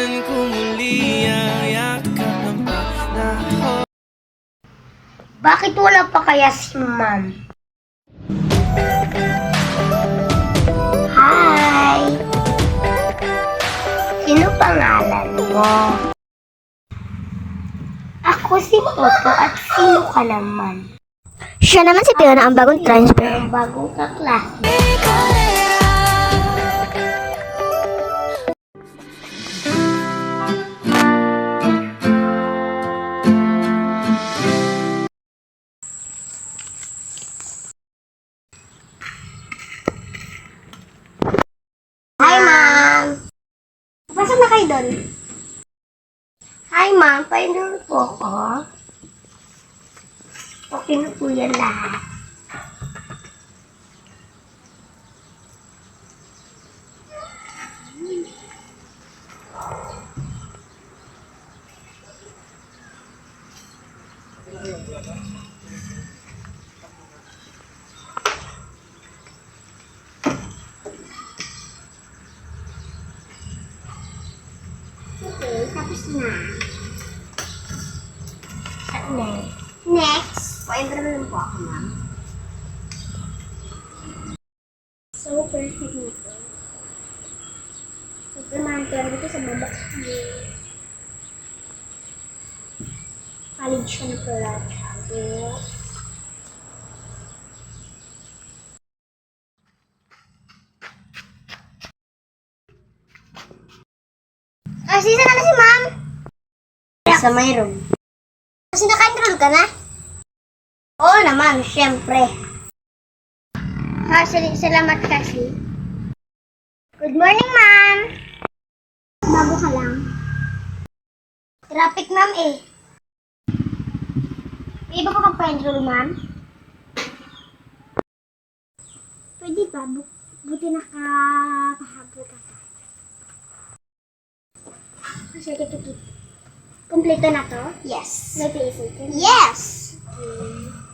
Balikan ko muli ang yakap ng panahon. Bakit wala pa kaya si ma'am? Hi! Sino pangalan mo? Ako si Toto at sino ka naman? Siya naman si Fiona, ang bagong transfer. Ang bagong kaklase. Hi, ma'am! Pasok na kayo doon. Hi, ma'am. Pa-enroll po ako. Okay na po yan lahat. Okay, tapos na. Next, pa-enroll lang po ako, ma'am. So, perfect nito. Super mantra dito sa baba. College siya na pala. Sisa na si ma'am. Sa may room. Kasi naka-enroll ka na? Oo naman, syempre. Salamat kasi. Good morning, ma'am. Bago ka lang. Traffic, ma'am eh. May iba pa magpa-enroll, ma'am? Pwede ba? Buti nakapahabol ka. Certificate. Kompleto na to? Yes. May PSAT? Yes! Okay.